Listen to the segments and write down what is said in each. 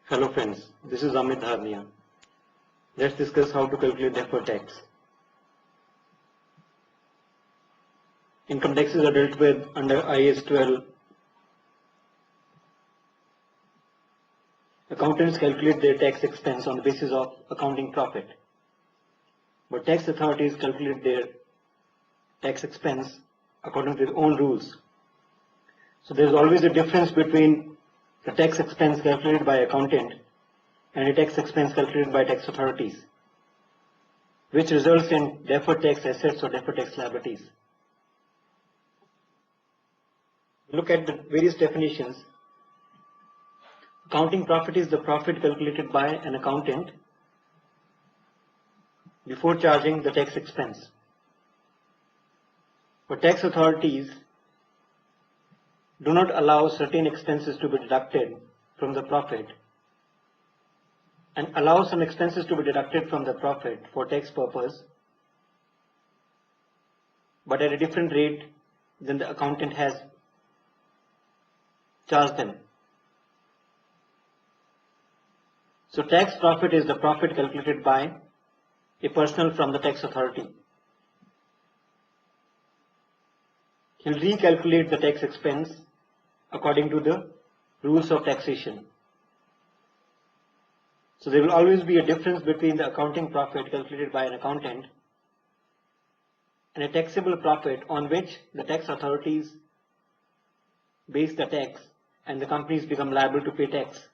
Hello friends, this is Amit Dharnia. Let's discuss how to calculate deferred tax. Income taxes are dealt with under IAS 12. Accountants calculate their tax expense on the basis of accounting profit, but tax authorities calculate their tax expense according to their own rules. So there is always a difference between the tax expense calculated by accountant and a tax expense calculated by tax authorities, which results in deferred tax assets or deferred tax liabilities. Look at the various definitions. Accounting profit is the profit calculated by an accountant before charging the tax expense. But tax authorities do not allow certain expenses to be deducted from the profit and allow some expenses to be deducted from the profit for tax purpose, but at a different rate than the accountant has charged them. So tax profit is the profit calculated by a personnel from the tax authority. He'll recalculate the tax expense according to the rules of taxation. So there will always be a difference between the accounting profit calculated by an accountant and a taxable profit on which the tax authorities base the tax and the companies become liable to pay tax.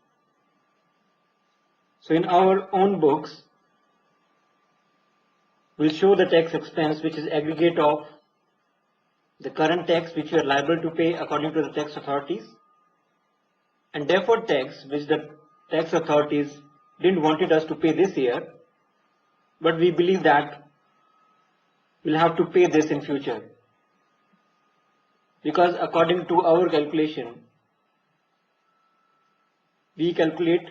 So in our own books, we'll show the tax expense, which is aggregate of the current tax which you are liable to pay according to the tax authorities, and deferred tax which the tax authorities didn't wanted us to pay this year, but we believe that we'll have to pay this in future, because according to our calculation, we calculate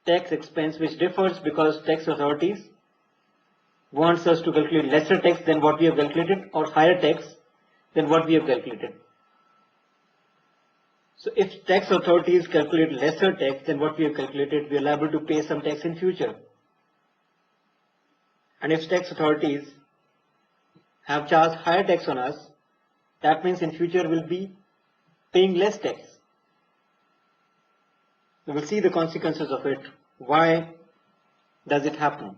tax expense which differs because tax authorities wants us to calculate lesser tax than what we have calculated or higher tax than what we have calculated. So if tax authorities calculate lesser tax than what we have calculated, we are liable to pay some tax in future. And if tax authorities have charged higher tax on us, that means in future we'll be paying less tax. We will see the consequences of it. Why does it happen?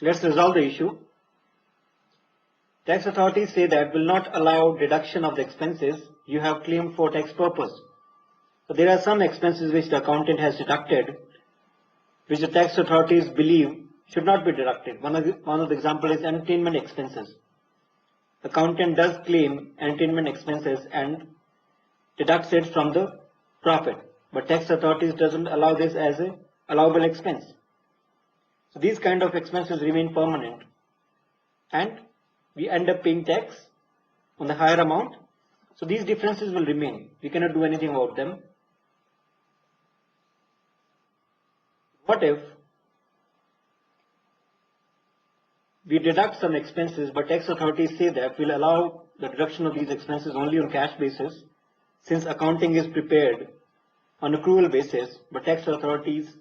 So let's resolve the issue. Tax authorities say that will not allow deduction of the expenses you have claimed for tax purpose. So there are some expenses which the accountant has deducted, which the tax authorities believe should not be deducted. One of the example is entertainment expenses. Accountant does claim entertainment expenses and deducts it from the profit, but tax authorities doesn't allow this as a allowable expense. So these kind of expenses remain permanent and we end up paying tax on the higher amount. So these differences will remain. We cannot do anything about them. What if we deduct some expenses, but tax authorities say that we'll allow the deduction of these expenses only on cash basis, since accounting is prepared on accrual basis, but tax authorities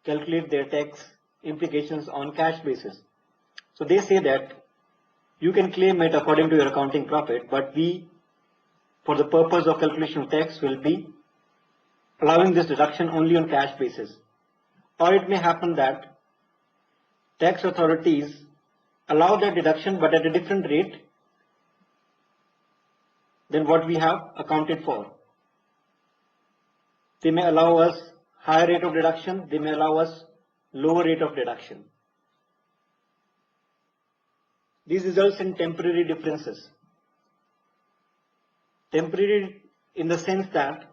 calculate their tax implications on cash basis. So they say that you can claim it according to your accounting profit, but we, for the purpose of calculation of tax, will be allowing this deduction only on cash basis. Or it may happen that tax authorities allow that deduction but at a different rate than what we have accounted for. They may allow us higher rate of deduction, they may allow us lower rate of deduction. These results in temporary differences. Temporary in the sense that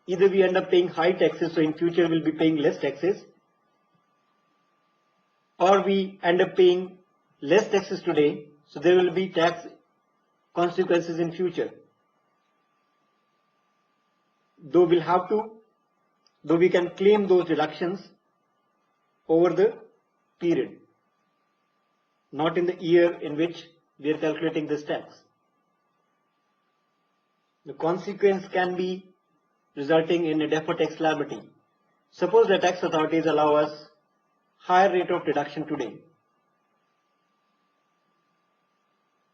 either we end up paying high taxes, so in future we'll be paying less taxes, or we end up paying less taxes today, so there will be tax consequences in future. Though we can claim those deductions over the period, not in the year in which we are calculating this tax. The consequence can be resulting in a deferred tax liability. Suppose the tax authorities allow us higher rate of deduction today,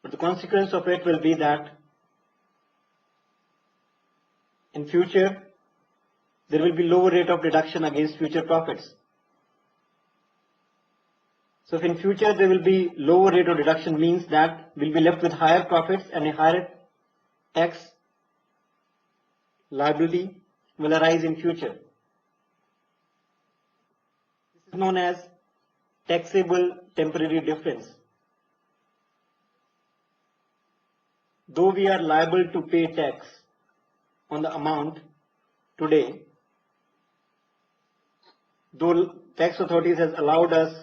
but the consequence of it will be that in future there will be lower rate of deduction against future profits. So if in future there will be lower rate of deduction, means that we'll be left with higher profits and a higher tax liability will arise in future. This is known as taxable temporary difference. Though we are liable to pay tax on the amount today, though tax authorities has allowed us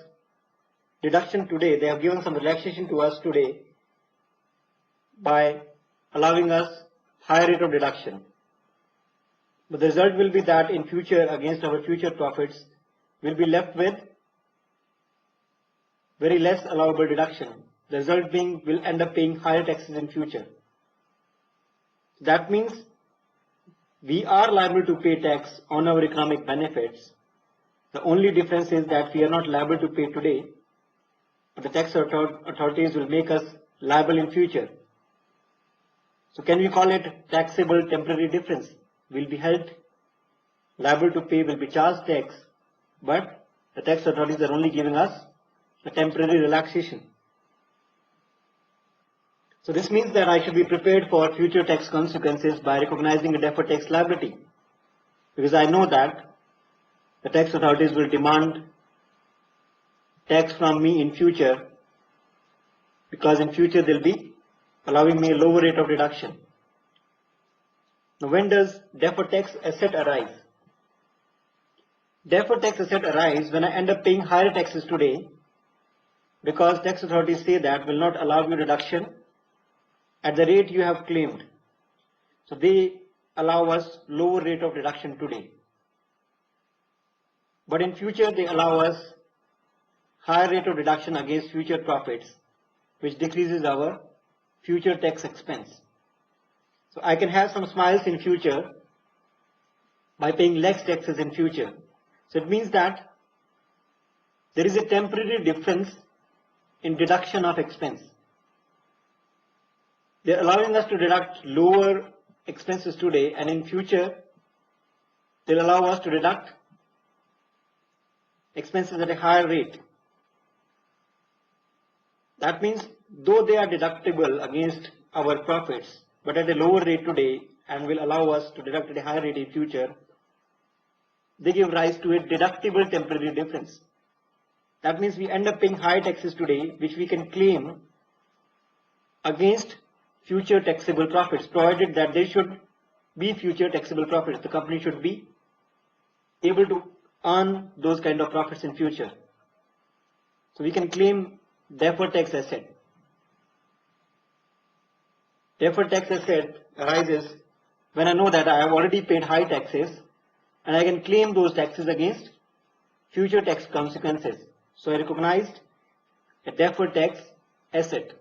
deduction today, they have given some relaxation to us today by allowing us higher rate of deduction. But the result will be that in future, against our future profits, we'll be left with very less allowable deduction. The result being we'll end up paying higher taxes in future. That means we are liable to pay tax on our economic benefits. The only difference is that we are not liable to pay today, but the tax authorities will make us liable in future. So can we call it taxable temporary difference? We'll be held liable to pay, will be charged tax, but the tax authorities are only giving us a temporary relaxation. So this means that I should be prepared for future tax consequences by recognizing a deferred tax liability, because I know that the tax authorities will demand tax from me in future, because in future they'll be allowing me a lower rate of deduction. Now, when does deferred tax asset arise? Deferred tax asset arise when I end up paying higher taxes today, because tax authorities say that will not allow you deduction at the rate you have claimed. So they allow us lower rate of deduction today. But in future they allow us higher rate of deduction against future profits, which decreases our future tax expense. So I can have some smiles in future by paying less taxes in future. So it means that there is a temporary difference in deduction of expense. They are allowing us to deduct lower expenses today, and in future they'll allow us to deduct expenses at a higher rate. That means though they are deductible against our profits, but at a lower rate today and will allow us to deduct at a higher rate in future, they give rise to a deductible temporary difference. That means we end up paying high taxes today, which we can claim against future taxable profits, provided that there should be future taxable profits. The company should be able to earn those kind of profits in future. So we can claim deferred tax asset. Deferred tax asset arises when I know that I have already paid high taxes and I can claim those taxes against future tax consequences. So I recognized a deferred tax asset.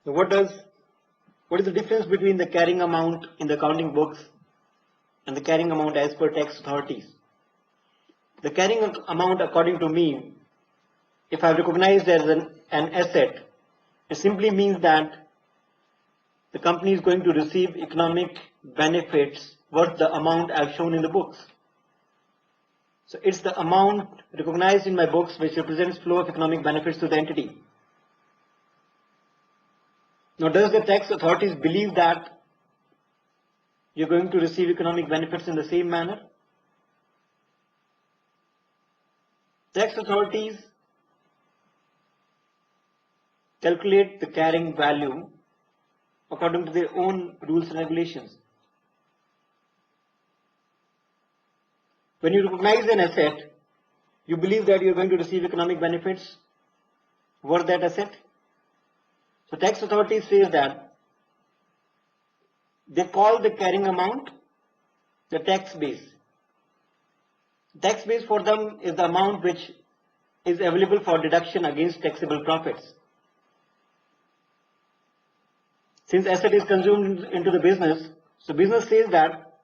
So what is the difference between the carrying amount in the accounting books and the carrying amount as per tax authorities? The carrying amount, according to me, if I have recognized as an asset, it simply means that the company is going to receive economic benefits worth the amount I have shown in the books. So it's the amount recognized in my books which represents flow of economic benefits to the entity. Now, does the tax authorities believe that you're going to receive economic benefits in the same manner? Tax authorities calculate the carrying value according to their own rules and regulations. When you recognize an asset, you believe that you're going to receive economic benefits worth that asset. So tax authorities say that they call the carrying amount the tax base. Tax base for them is the amount which is available for deduction against taxable profits. Since asset is consumed into the business, so business says that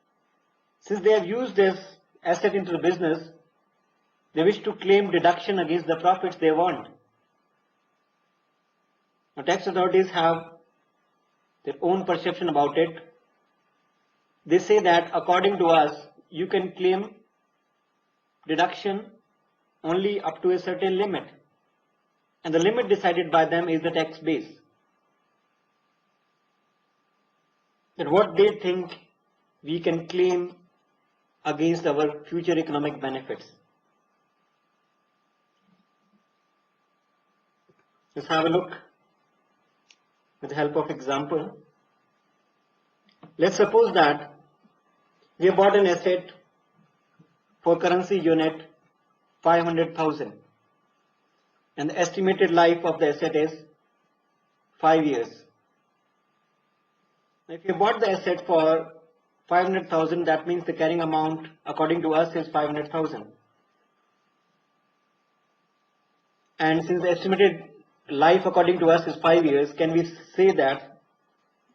Since they have used this asset into the business, they wish to claim deduction against the profits they want. Now, tax authorities have their own perception about it. They say that according to us, you can claim deduction only up to a certain limit, and the limit decided by them is the tax base. That what they think we can claim against our future economic benefits. Let's have a look with the help of example. Let's suppose that we have bought an asset for currency unit 500,000 and the estimated life of the asset is 5 years. If you bought the asset for 500,000, that means the carrying amount according to us is 500,000. And since the estimated life according to us is 5 years, can we say that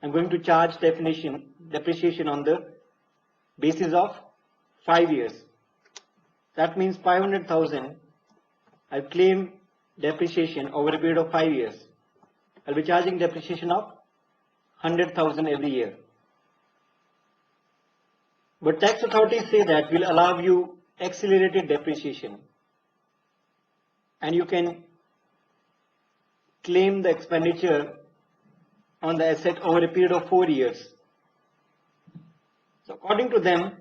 I'm going to charge depreciation on the basis of 5 years? That means 500,000, I'll claim depreciation over a period of 5 years. I'll be charging depreciation of 100,000 every year. But tax authorities say that we'll allow you accelerated depreciation, and you can claim the expenditure on the asset over a period of 4 years. So according to them,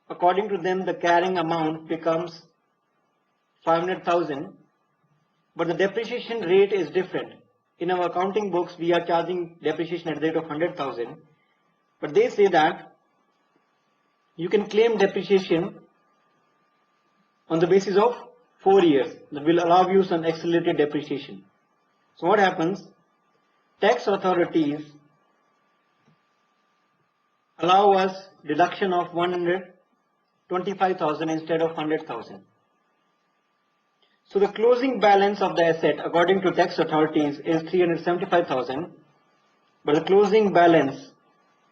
according to them, the carrying amount becomes 500,000, but the depreciation rate is different. In our accounting books, we are charging depreciation at the rate of 100,000, but they say that you can claim depreciation on the basis of 4 years. That will allow you some accelerated depreciation. So what happens? Tax authorities allow us deduction of 125,000 instead of 100,000. So the closing balance of the asset according to tax authorities is 375,000, but the closing balance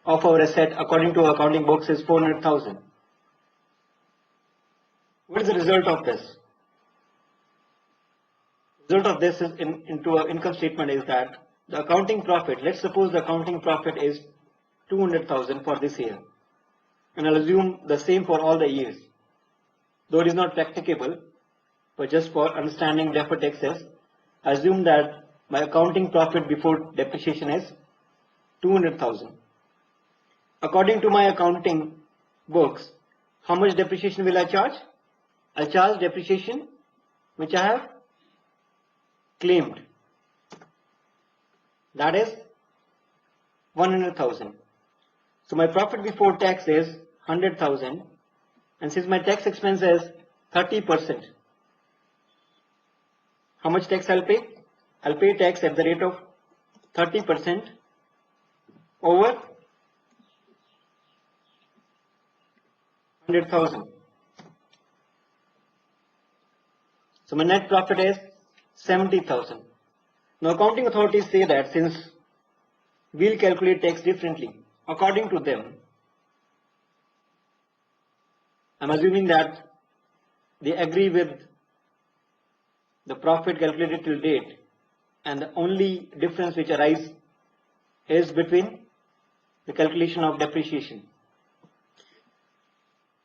of our asset according to accounting books is 400,000. What is the result of this? The result of this is into our income statement is that the accounting profit, let's suppose the accounting profit is 200,000 for this year, and I'll assume the same for all the years. Though it is not practicable, but just for understanding deferred taxes, I assume that my accounting profit before depreciation is 200,000. According to my accounting books, how much depreciation will I charge? I'll charge depreciation which I have claimed. That is 100,000. So my profit before tax is 100,000, and since my tax expense is 30%, how much tax I'll pay? I'll pay tax at the rate of 30% over 100,000. So my net profit is 70,000. Now accounting authorities say that since we'll calculate tax differently, according to them, I'm assuming that they agree with the profit calculated till date, and the only difference which arises is between the calculation of depreciation.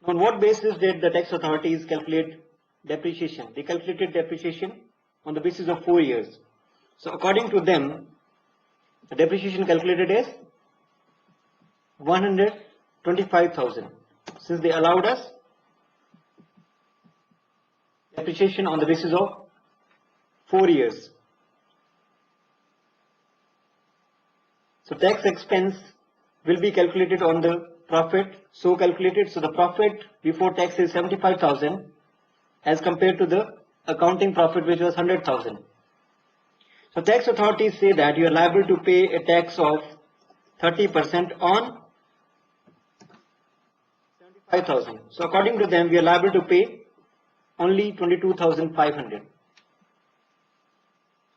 On what basis did the tax authorities calculate depreciation? They calculated depreciation on the basis of 4 years. So according to them, the depreciation calculated is 125,000. Since they allowed us depreciation on the basis of 4 years. So tax expense will be calculated on the profit so calculated. So the profit before tax is 75,000 as compared to the accounting profit which was 100,000. So tax authorities say that you are liable to pay a tax of 30% on 75,000. So according to them, we are liable to pay only 22,500.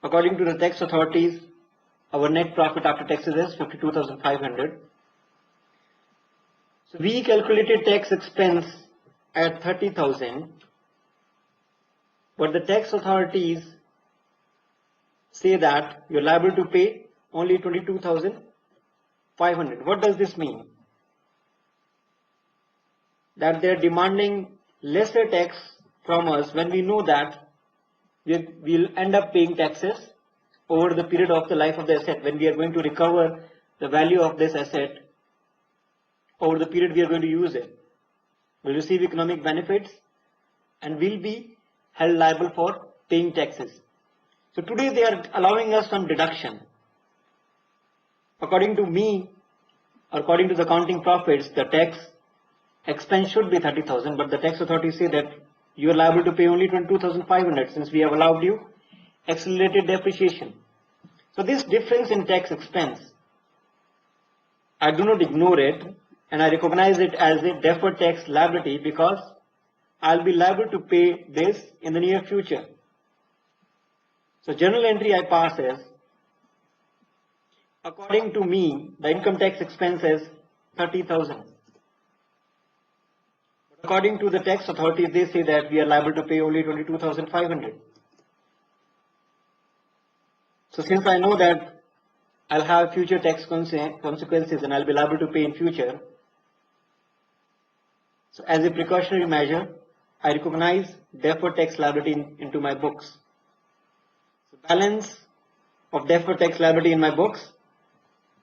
According to the tax authorities, our net profit after taxes is 52,500. So we calculated tax expense at 30,000, but the tax authorities say that you're liable to pay only 22,500. What does this mean? That they're demanding lesser tax from us when we know that we'll end up paying taxes over the period of the life of the asset, when we are going to recover the value of this asset over the period we are going to use it. We'll receive economic benefits and will be held liable for paying taxes. So today they are allowing us some deduction. According to me, according to the accounting profits, the tax expense should be 30,000, but the tax authorities say that you are liable to pay only 22,500 since we have allowed you accelerated depreciation. So this difference in tax expense, I do not ignore it and I recognize it as a deferred tax liability because I'll be liable to pay this in the near future. So journal entry I pass is, according to me, the income tax expense is 30,000. According to the tax authorities, they say that we are liable to pay only 22,500. So since I know that I'll have future tax consequences and I'll be liable to pay in future, so as a precautionary measure, I recognize deferred tax liability into my books. So balance of deferred tax liability in my books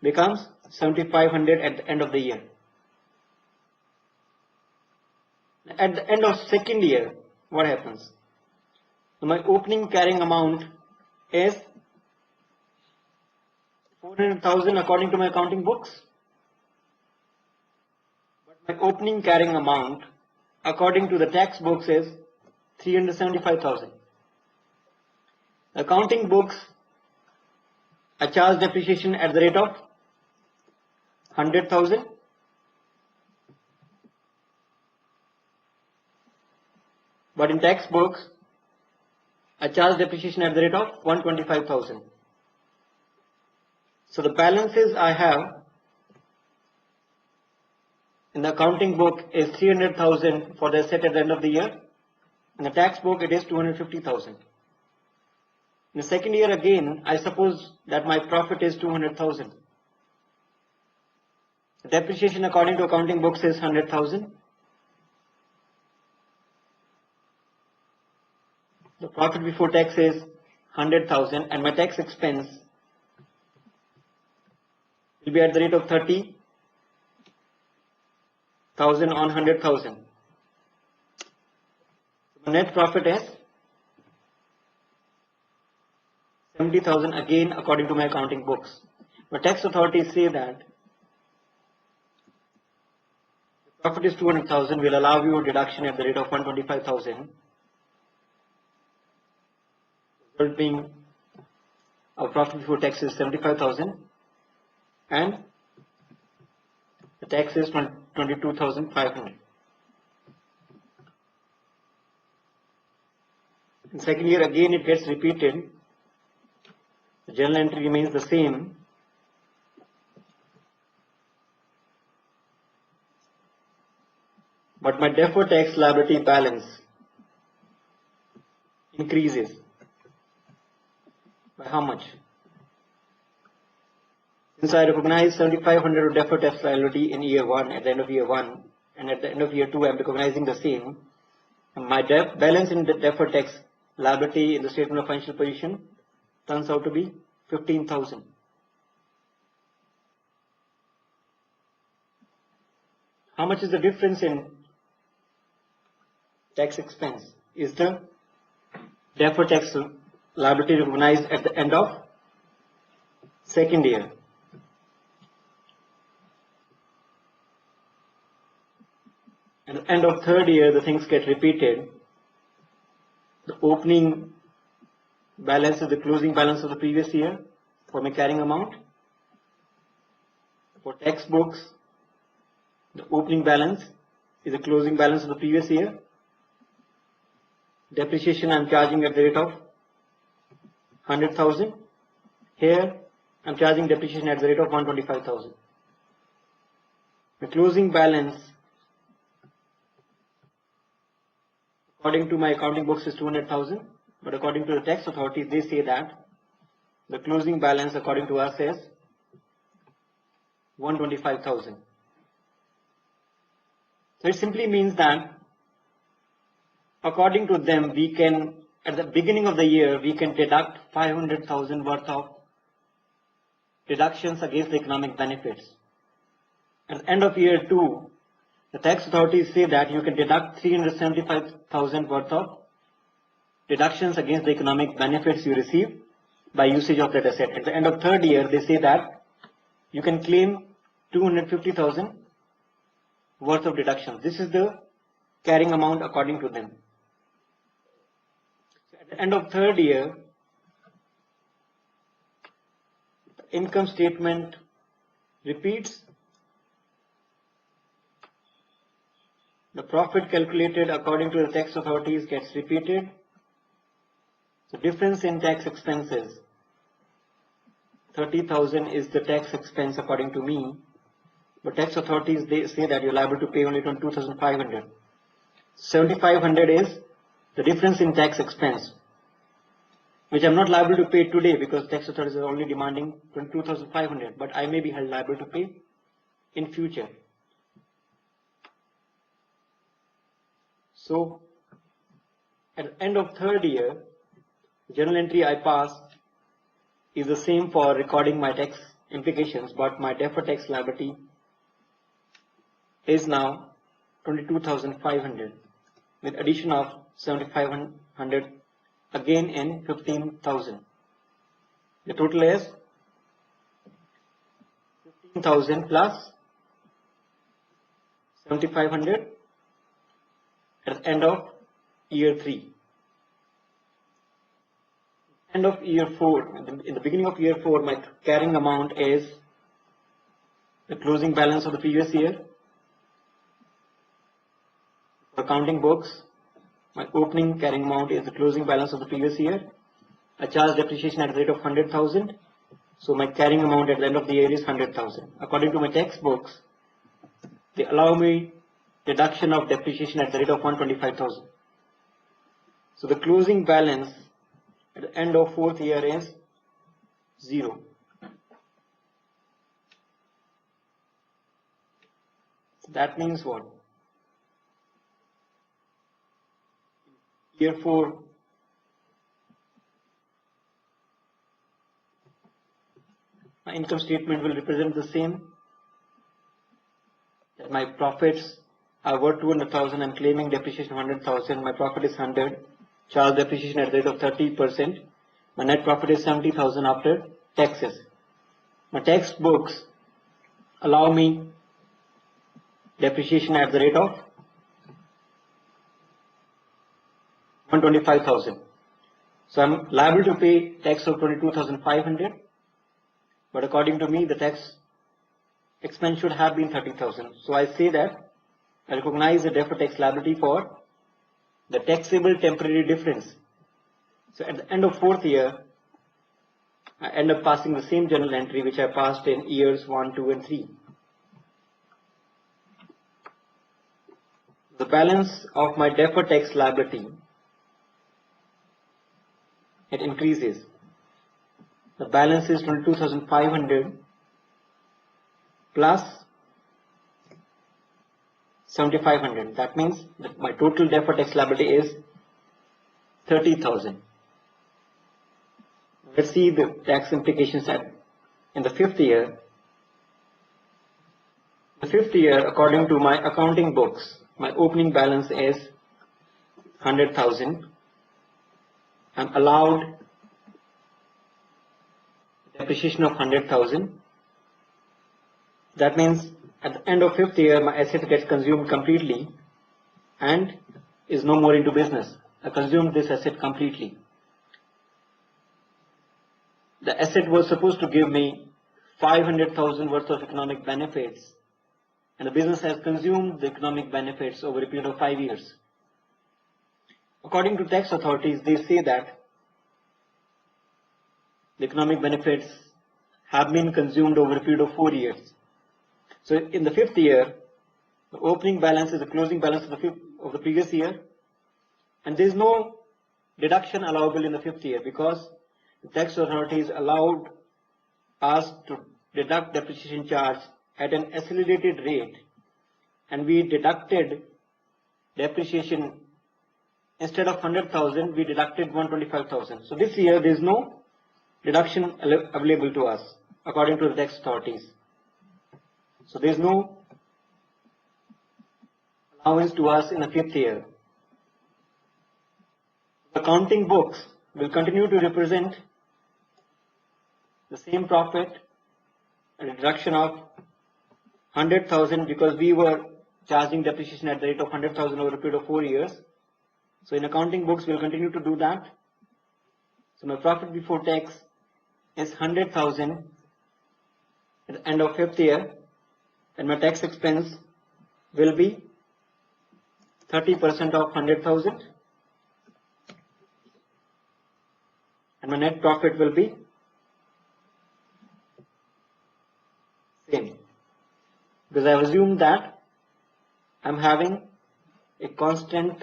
becomes 7,500 at the end of the year. At the end of second year, what happens? So my opening carrying amount is 400,000 according to my accounting books. But my opening carrying amount according to the tax books is 375,000. Accounting books, I charge depreciation at the rate of 100,000. But in tax books, I charge depreciation at the rate of 125,000. So the balances I have in the accounting book is 300,000 for the asset at the end of the year. In the tax book, it is 250,000. In the second year again, I suppose that my profit is 200,000. The depreciation according to accounting books is 100,000. The profit before tax is 100,000 and my tax expense will be at the rate of 30,000 on 100,000. So net profit is 70,000 again according to my accounting books. But tax authorities say that the profit is 200,000, will allow you a deduction at the rate of 125,000. Result being our profit before tax is 75,000 and the tax is 22,500. In second year again it gets repeated. The journal entry remains the same. But my deferred tax liability balance increases. By how much? Since I recognize 7,500 of deferred tax liability in year 1, at the end of year 1, and at the end of year 2 I am recognizing the same, and my balance in the deferred tax liability in the statement of financial position turns out to be 15,000. How much is the difference in tax expense? Is the deferred tax liability recognized at the end of second year. At the end of third year, the things get repeated. The opening balance is the closing balance of the previous year for my carrying amount. For tax books, the opening balance is the closing balance of the previous year. Depreciation I am charging at the rate of 100,000. Here I'm charging depreciation at the rate of 125,000. The closing balance according to my accounting books is 200,000, but according to the tax authorities, they say that the closing balance according to us is 125,000. So it simply means that according to them, we can, at the beginning of the year, we can deduct 500,000 worth of deductions against the economic benefits. At the end of year 2, the tax authorities say that you can deduct 375,000 worth of deductions against the economic benefits you receive by usage of that asset. At the end of third year, they say that you can claim 250,000 worth of deductions. This is the carrying amount according to them. So at the end of third year, the income statement repeats. The profit calculated according to the tax authorities gets repeated. The difference in tax expenses, 30,000 is the tax expense according to me, but tax authorities, they say that you're liable to pay only 22,500. 7,500 is the difference in tax expense, which I'm not liable to pay today because tax authorities are only demanding 22,500, but I may be held liable to pay in future. So at the end of third year, journal entry I passed is the same for recording my tax implications, but my deferred tax liability is now 22,500 with addition of 7,500 again in 15,000. The total is 15,000 plus 7,500 at the end of year 3. End of year 4, in the beginning of year 4, my carrying amount is the closing balance of the previous year. For accounting books, my opening carrying amount is the closing balance of the previous year. I charge depreciation at the rate of 100,000. So my carrying amount at the end of the year is 100,000. According to my textbooks, they allow me deduction of depreciation at the rate of 125,000. So the closing balance at the end of fourth year is 0. So that means what? Year 4, my income statement will represent the same. That my profits are worth 200,000. I'm claiming depreciation 100,000. My profit is 100. Charge depreciation at the rate of 30%. My net profit is 70,000 after taxes. My textbooks allow me depreciation at the rate of 125,000. So I'm liable to pay tax of 22,500. But according to me, the tax expense should have been 30,000. So I say that I recognize the deferred tax liability for the taxable temporary difference. So at the end of fourth year, I end up passing the same journal entry which I passed in years 1, 2 and 3. The balance of my deferred tax liability, it increases. The balance is 22,500 plus 7,500. That means that my total deferred tax liability is 30,000. Let's see the tax implications in the fifth year. The fifth year, according to my accounting books, my opening balance is 100,000. I'm allowed depreciation of 100,000. That means at the end of fifth year, my asset gets consumed completely and is no more into business. I consumed this asset completely. The asset was supposed to give me 500,000 worth of economic benefits, and the business has consumed the economic benefits over a period of 5 years. According to tax authorities, they say that the economic benefits have been consumed over a period of 4 years. So in the 5th year, the opening balance is the closing balance of the previous year, and there is no deduction allowable in the 5th year because the tax authorities allowed us to deduct depreciation charge at an accelerated rate, and we deducted depreciation instead of 100,000, we deducted 125,000. So this year there is no deduction available to us according to the tax authorities. So there is no allowance to us in the 5th year. Accounting books will continue to represent the same profit, a reduction of 100,000 because we were charging depreciation at the rate of 100,000 over a period of 4 years. So in accounting books, we will continue to do that. So my profit before tax is 100,000 at the end of 5th year, and my tax expense will be 30% of 100,000, and my net profit will be same, because I have assumed that I'm earning a constant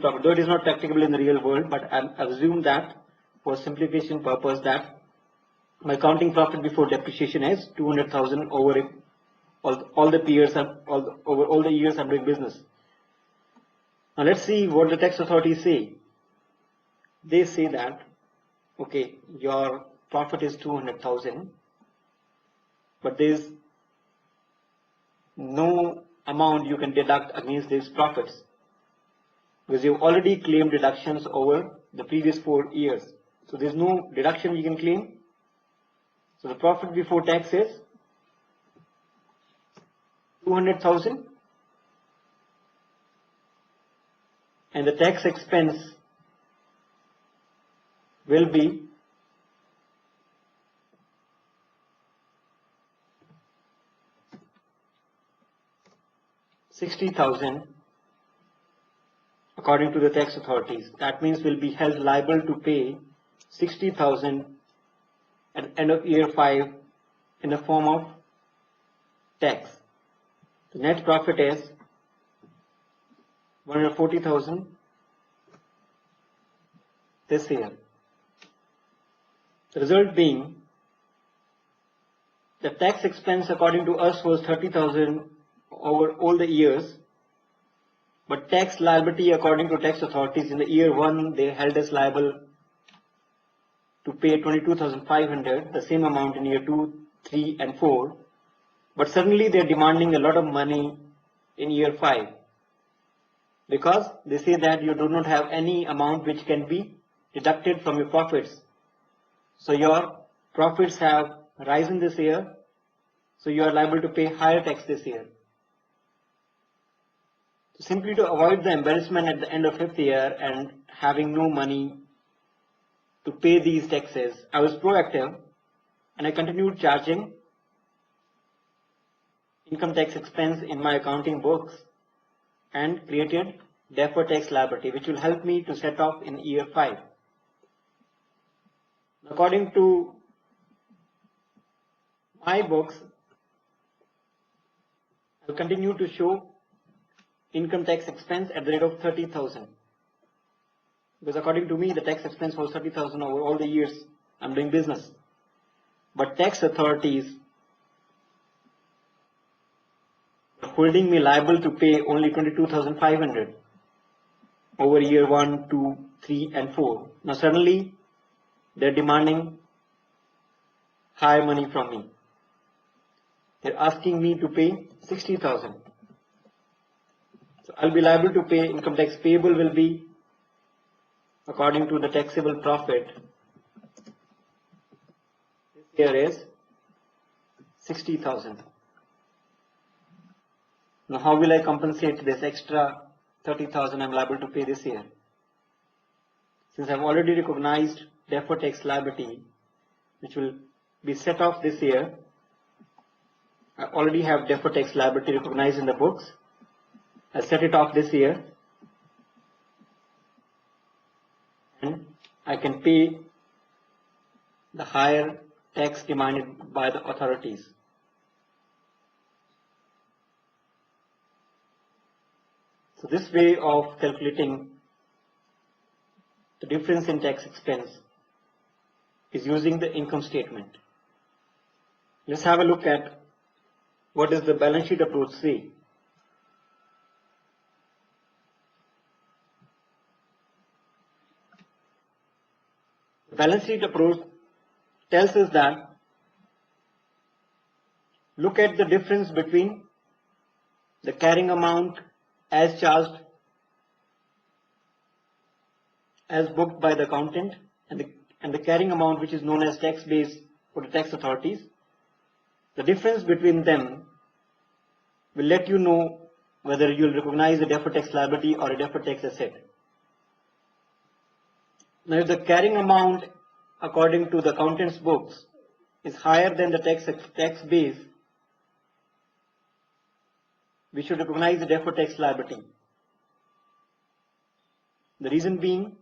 profit, though it is not practicable in the real world, but I've assumed that for simplification purpose that my accounting profit before depreciation is 200,000 over all the years over all the years I'm doing business. Now let's see what the tax authorities say. They say that, okay, your profit is 200,000, but there is no amount you can deduct against these profits because you've already claimed deductions over the previous 4 years. So there's no deduction you can claim. So the profit before tax is 200,000, and the tax expense will be 60,000 according to the tax authorities. That means we'll be held liable to pay 60,000 at the end of year 5 in the form of tax. The net profit is 140,000 this year. The result being the tax expense according to us was 30,000 over all the years, but tax liability according to tax authorities in the year 1 they held us liable to pay 22,500, the same amount in year 2, 3 and 4, but suddenly they are demanding a lot of money in year 5 because they say that you do not have any amount which can be deducted from your profits. So your profits have risen this year, so you are liable to pay higher tax this year. So simply to avoid the embarrassment at the end of 5th year and having no money to pay these taxes, I was proactive and I continued charging income tax expense in my accounting books and created deferred tax liability, which will help me to set off in year 5. According to my books, I will continue to show income tax expense at the rate of 30,000. Because according to me, the tax expense was 30,000 over all the years I'm doing business. But tax authorities are holding me liable to pay only 22,500 over year 1, 2, 3 and 4. Now suddenly they're demanding higher money from me. They're asking me to pay 60,000. So I'll be liable to pay, income tax payable will be according to the taxable profit this year is 60,000. Now how will I compensate this extra 30,000 I'm liable to pay this year? Since I've already recognized deferred tax liability which will be set off this year, I already have deferred tax liability recognized in the books. I set it off this year and I can pay the higher tax demanded by the authorities. So this way of calculating the difference in tax expense is using the income statement. Let's have a look at what does the balance sheet approach say. The balance sheet approach tells us that look at the difference between the carrying amount as charged, as booked by the accountant, and the carrying amount which is known as tax base for the tax authorities. The difference between them will let you know whether you will recognize a deferred tax liability or a deferred tax asset. Now, if the carrying amount according to the accountant's books is higher than the tax base, we should recognize the deferred tax liability. The reason being,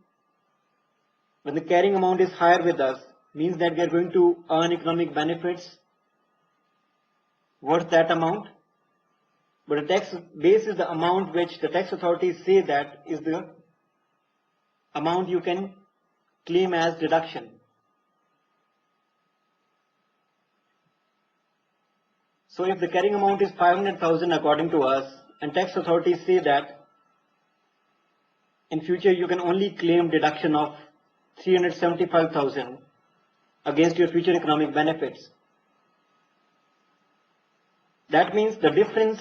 when the carrying amount is higher with us, means that we are going to earn economic benefits worth that amount, but the tax base is the amount which the tax authorities say that is the amount you can claim as deduction. So if the carrying amount is 500,000 according to us, and tax authorities say that in future you can only claim deduction of 375,000 against your future economic benefits, that means the difference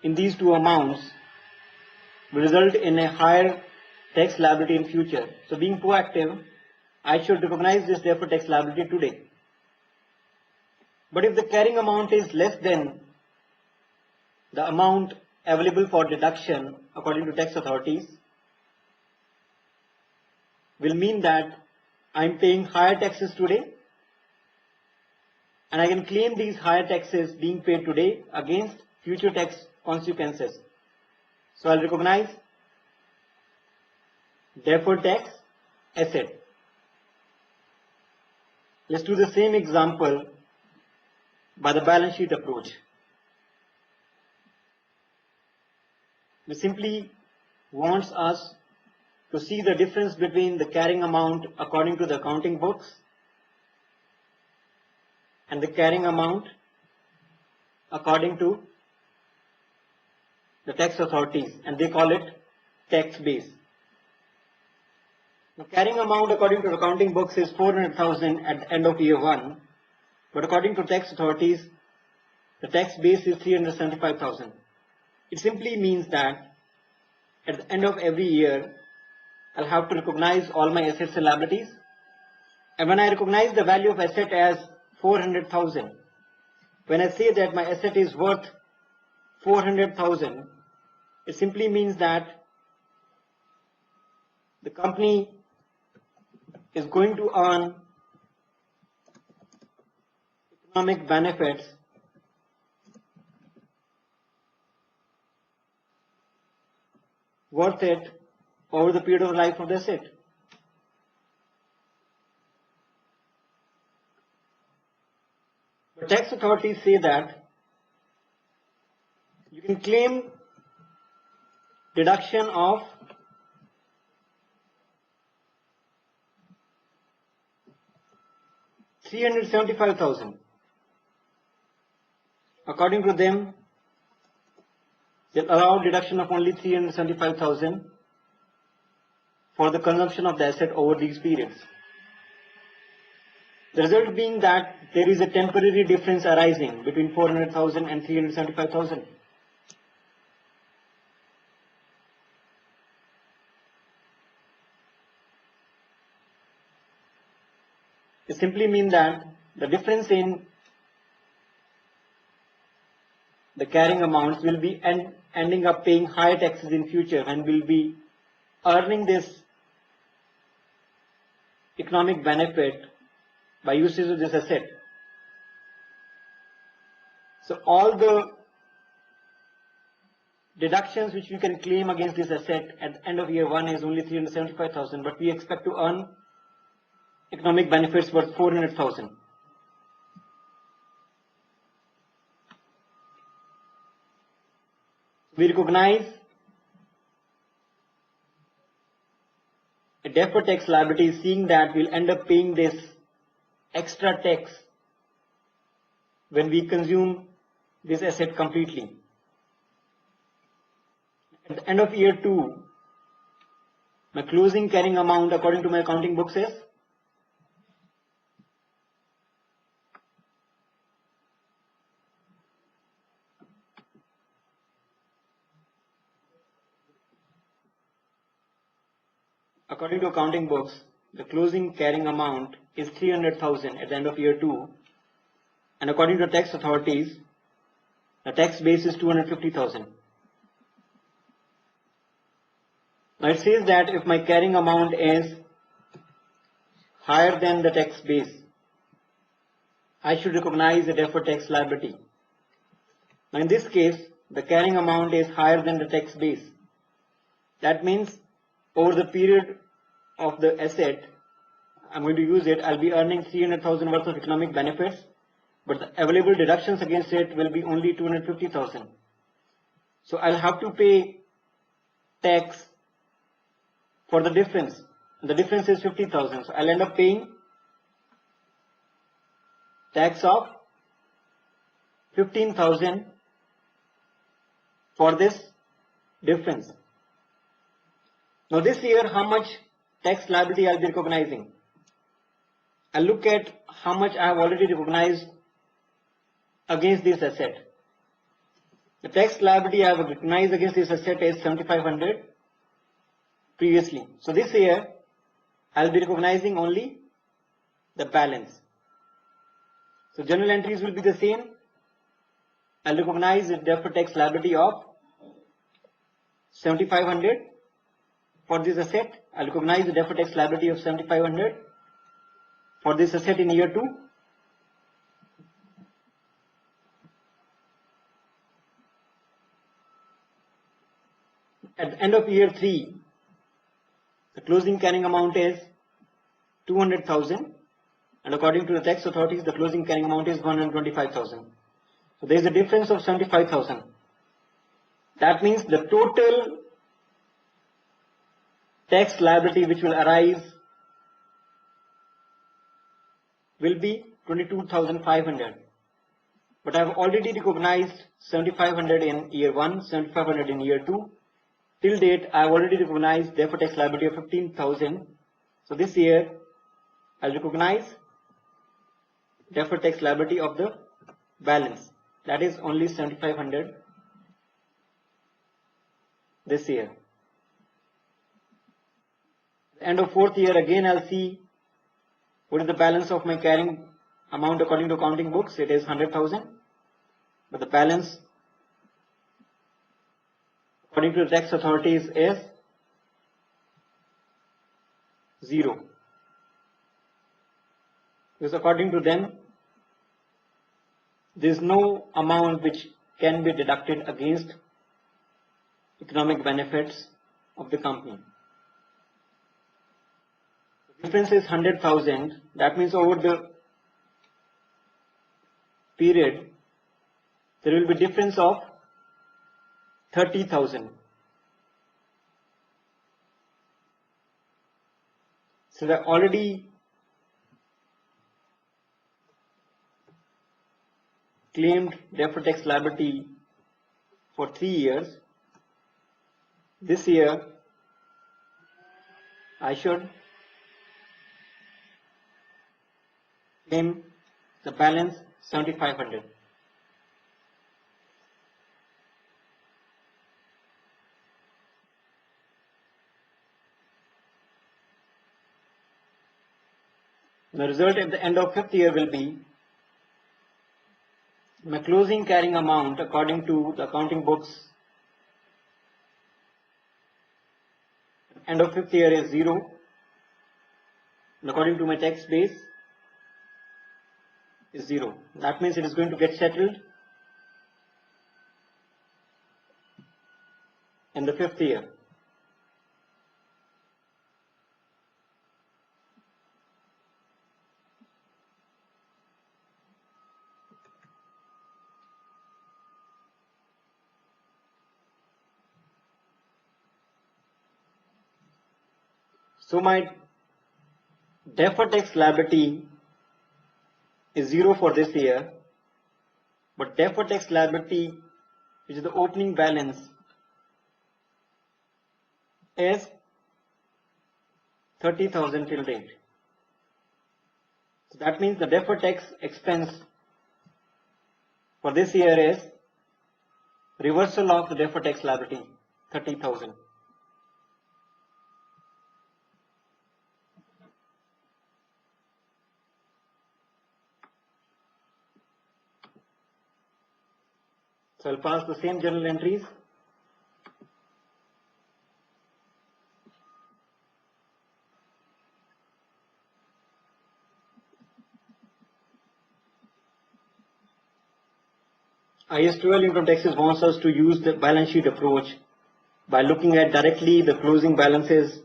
in these two amounts will result in a higher tax liability in future. So being proactive, I should recognize this deferred tax liability today. But if the carrying amount is less than the amount available for deduction according to tax authorities, will mean that I am paying higher taxes today, and I can claim these higher taxes being paid today against future tax consequences. So I'll recognize deferred tax asset. Let's do the same example by the balance sheet approach. We simply wants us to see the difference between the carrying amount according to the accounting books and the carrying amount according to the tax authorities, and they call it tax base. The carrying amount according to the accounting books is 400,000 at the end of year 1, but according to tax authorities, the tax base is 375,000. It simply means that at the end of every year, I'll have to recognize all my assets and liabilities. And when I recognize the value of asset as 400,000, when I say that my asset is worth 400,000, it simply means that the company is going to earn economic benefits worth it over the period of life of the asset. But tax authorities say that you can claim deduction of $375,000. According to them, they allow deduction of only $375,000 for the consumption of the asset over these periods. The result being that there is a temporary difference arising between 400,000 and 375,000. It simply means that the difference in the carrying amounts will be ending up paying higher taxes in future and will be earning this economic benefit by usage of this asset. So all the deductions which we can claim against this asset at the end of year 1 is only 375,000, but we expect to earn economic benefits worth 400,000. We recognize a deferred tax liability, seeing that we'll end up paying this extra tax when we consume this asset completely. At the end of year 2, my closing carrying amount according to my accounting books is according to accounting books, the closing carrying amount is 300,000 at the end of year 2, and according to tax authorities, the tax base is 250,000. Now it says that if my carrying amount is higher than the tax base, I should recognize a deferred tax liability. Now in this case, the carrying amount is higher than the tax base. That means over the period of the asset, I'm going to use it, I'll be earning 300,000 worth of economic benefits, but the available deductions against it will be only 250,000. So I'll have to pay tax for the difference. The difference is 50,000. So I'll end up paying tax of 15,000 for this difference. Now this year, how much tax liability I'll be recognizing? I'll look at how much I have already recognized against this asset. The tax liability I have recognized against this asset is 7,500 previously. So this year, I'll be recognizing only the balance. So general entries will be the same. I'll recognize the deferred tax liability of 7,500 for this asset. I'll recognize the deferred tax liability of 7,500 for this asset in year 2. At the end of year 3, the closing carrying amount is 200,000, and according to the tax authorities, the closing carrying amount is 125,000. So there is a difference of 75,000. That means the total tax liability which will arise will be 22,500. But I have already recognized 7,500 in year 1, 7,500 in year 2. Till date, I have already recognized deferred tax liability of 15,000. So this year, I will recognize deferred tax liability of the balance. That is only 7,500 this year. End of 4th year, again I'll see what is the balance of my carrying amount according to accounting books. It is 100,000, but the balance according to the tax authorities is 0. Because according to them, there is no amount which can be deducted against economic benefits of the company. The difference is 100,000. That means over the period, there will be difference of 30,000. So I already claimed deferred tax liability for 3 years. This year, I should claim the balance 7,500. The result at the end of 5th year will be my closing carrying amount according to the accounting books. End of 5th year is 0, and according to my tax base is 0. That means it is going to get settled in the 5th year. So my deferred tax liability is 0 for this year, but deferred tax liability, which is the opening balance, is 30,000 till date. So that means the deferred tax expense for this year is reversal of the deferred tax liability, 30,000. So I'll pass the same journal entries. IAS 12 income taxes wants us to use the balance sheet approach by looking at directly the closing balances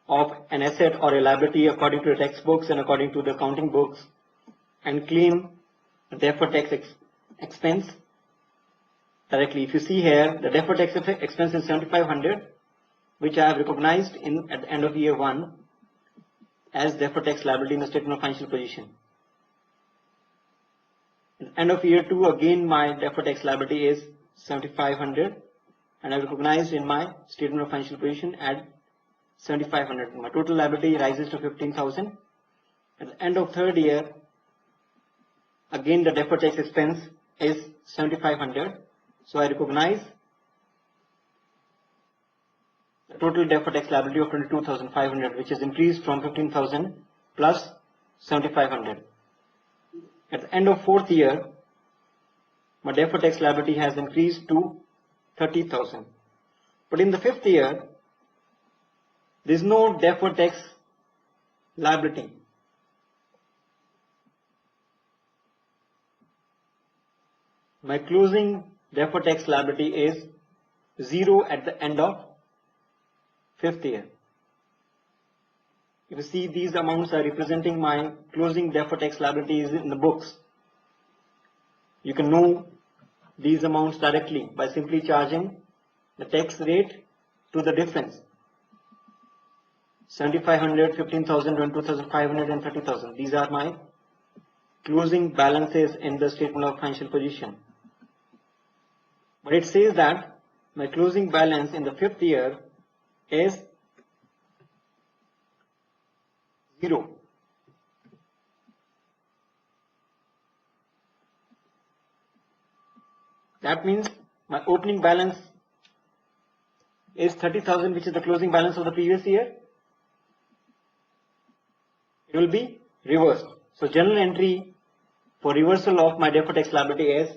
of an asset or a liability according to the textbooks and according to the accounting books, and claim the deferred tax expense directly. If you see here, the deferred tax expense is 7,500, which I have recognized at the end of year 1 as deferred tax liability in the statement of financial position. At the end of year 2, again my deferred tax liability is 7,500, and I recognized in my statement of financial position at 7,500. My total liability rises to 15,000. At the end of third year, again the deferred tax expense is 7,500. So I recognize the total deferred tax liability of 22,500, which is increased from 15,000 plus 7,500. At the end of fourth year, my deferred tax liability has increased to 30,000. But in the fifth year, there is no deferred tax liability. My closing deferred tax liability is 0 at the end of fifth year. If you see, these amounts are representing my closing deferred tax liabilities in the books. You can know these amounts directly by simply charging the tax rate to the difference. 7,500, 15,000, 22,500 and 30,000. These are my closing balances in the statement of financial position. But it says that my closing balance in the fifth year is 0. That means my opening balance is 30,000, which is the closing balance of the previous year. It will be reversed. So journal entry for reversal of my deferred tax liability is,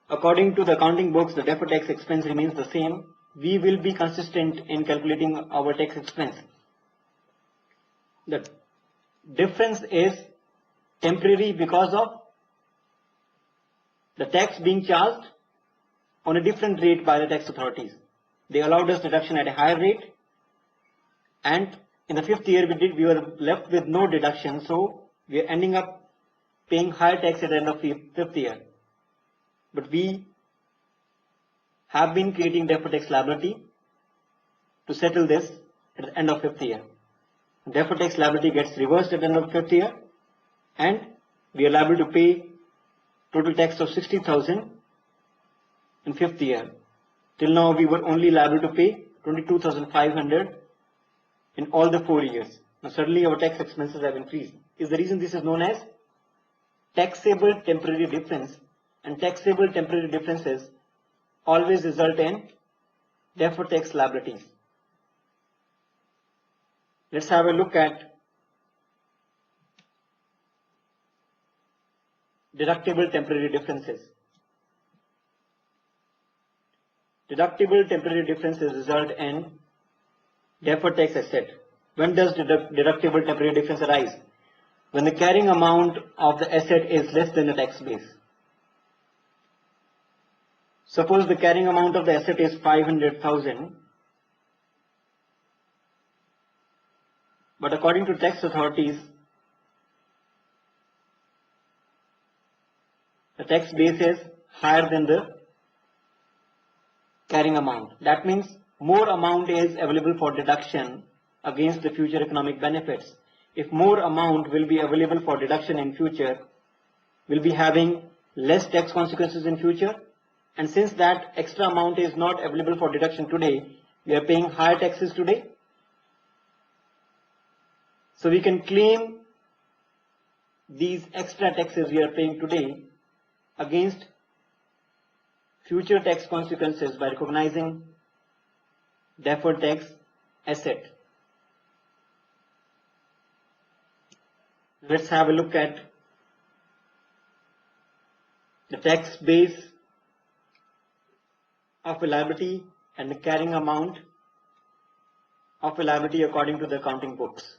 according to the accounting books, the deferred tax expense remains the same. We will be consistent in calculating our tax expense. The difference is temporary because of the tax being charged on a different rate by the tax authorities. They allowed us deduction at a higher rate, and in the fifth year we were left with no deduction, so we are ending up paying higher tax at the end of fifth year. But we have been creating deferred tax liability to settle this at the end of fifth year. Deferred tax liability gets reversed at the end of fifth year, and we are liable to pay total tax of 60,000 in fifth year. Till now we were only liable to pay 22,500 in all the 4 years. Now suddenly our tax expenses have increased. Is the reason this is known as taxable temporary difference, and taxable temporary differences always result in deferred tax liabilities. Let's have a look at deductible temporary differences. Deductible temporary differences result in deferred tax asset. When does deductible temporary difference arise? When the carrying amount of the asset is less than the tax base. Suppose the carrying amount of the asset is 500,000, but according to tax authorities, the tax base is higher than the carrying amount. That means more amount is available for deduction against the future economic benefits. If more amount will be available for deduction in future, we'll be having less tax consequences in future. And since that extra amount is not available for deduction today, we are paying higher taxes today. So we can claim these extra taxes we are paying today against future tax consequences by recognizing deferred tax asset. Let's have a look at the tax base of a liability and the carrying amount of a liability according to the accounting books.